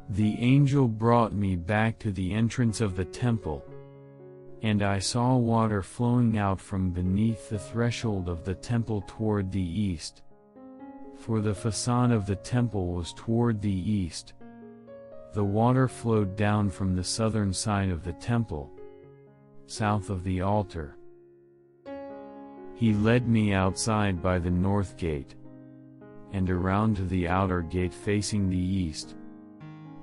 The angel brought me back to the entrance of the temple, and I saw water flowing out from beneath the threshold of the temple toward the east. For the facade of the temple was toward the east. The water flowed down from the southern side of the temple, south of the altar. He led me outside by the north gate, and around to the outer gate facing the east,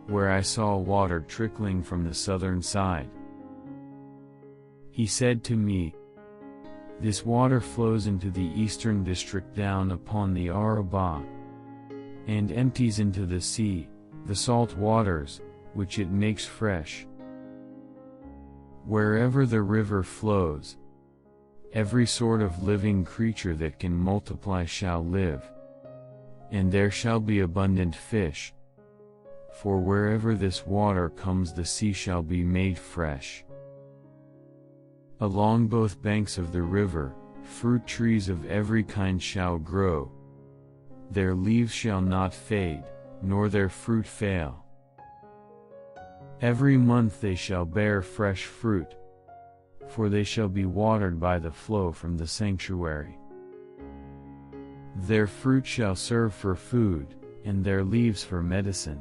where I saw water trickling from the southern side. He said to me, "This water flows into the eastern district down upon the Arabah, and empties into the sea, the salt waters, which it makes fresh. Wherever the river flows, every sort of living creature that can multiply shall live, and there shall be abundant fish. For wherever this water comes, the sea shall be made fresh. Along both banks of the river, fruit trees of every kind shall grow. Their leaves shall not fade, nor their fruit fail. Every month they shall bear fresh fruit, for they shall be watered by the flow from the sanctuary. Their fruit shall serve for food, and their leaves for medicine."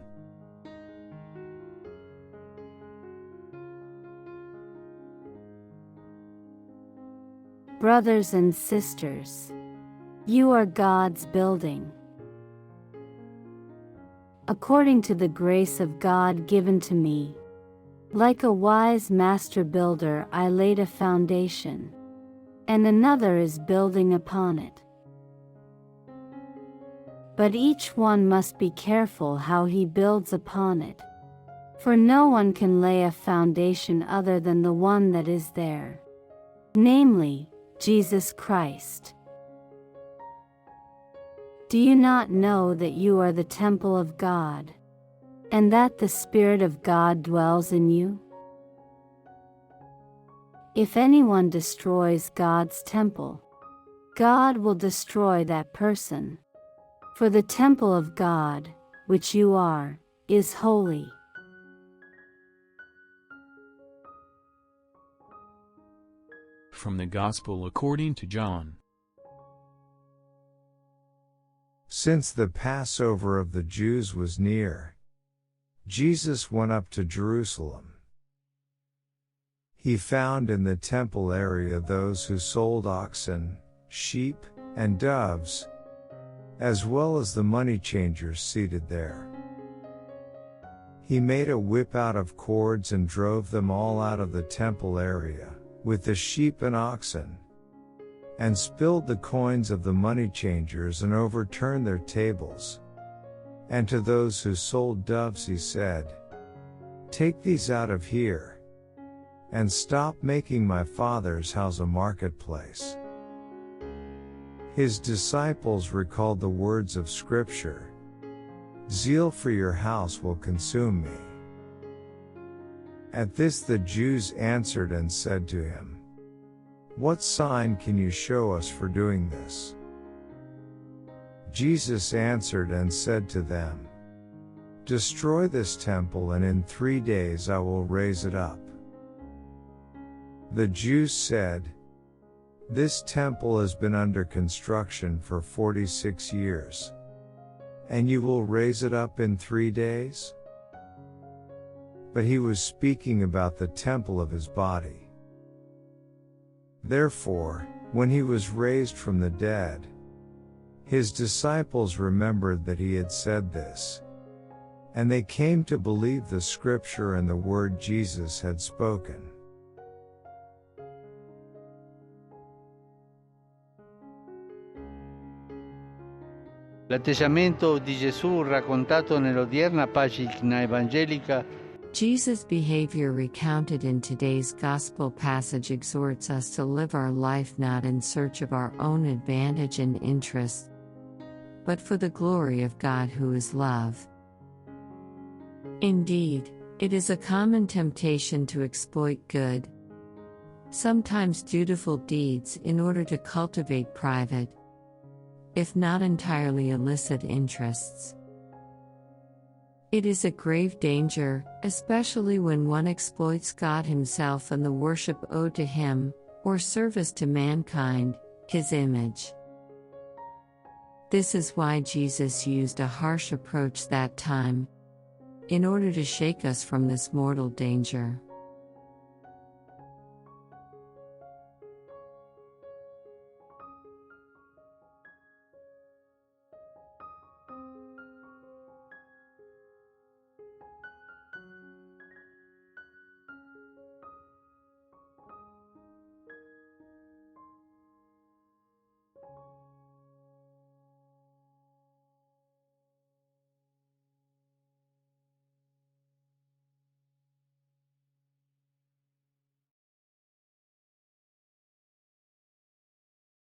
Brothers and sisters, you are God's building. According to the grace of God given to me, like a wise master builder, I laid a foundation, and another is building upon it. But each one must be careful how he builds upon it, for no one can lay a foundation other than the one that is there, namely, Jesus Christ. Do you not know that you are the temple of God, and that the Spirit of God dwells in you? If anyone destroys God's temple, God will destroy that person. For the temple of God, which you are, is holy. From the Gospel according to John. Since the Passover of the Jews was near, Jesus went up to Jerusalem. He found in the temple area those who sold oxen, sheep, and doves, as well as the money changers seated there. He made a whip out of cords and drove them all out of the temple area, with the sheep and oxen, and spilled the coins of the money changers and overturned their tables. And to those who sold doves he said, "Take these out of here, and stop making my Father's house a marketplace." His disciples recalled the words of Scripture, "Zeal for your house will consume me." At this the Jews answered and said to him, "What sign can you show us for doing this?" Jesus answered and said to them, "Destroy this temple, and in 3 days I will raise it up." The Jews said, "This temple has been under construction for 46 years. And you will raise it up in 3 days?" But he was speaking about the temple of his body. Therefore, when he was raised from the dead, his disciples remembered that he had said this, and they came to believe the Scripture and the word Jesus had spoken. L'atteggiamento di Gesù raccontato nell'odierna pagina evangelica. Jesus' behavior recounted in today's gospel passage exhorts us to live our life not in search of our own advantage and interest, but for the glory of God who is love. Indeed, it is a common temptation to exploit good, sometimes dutiful deeds in order to cultivate private, if not entirely illicit interests. It is a grave danger, especially when one exploits God Himself and the worship owed to Him, or service to mankind, His image. This is why Jesus used a harsh approach that time, in order to shake us from this mortal danger.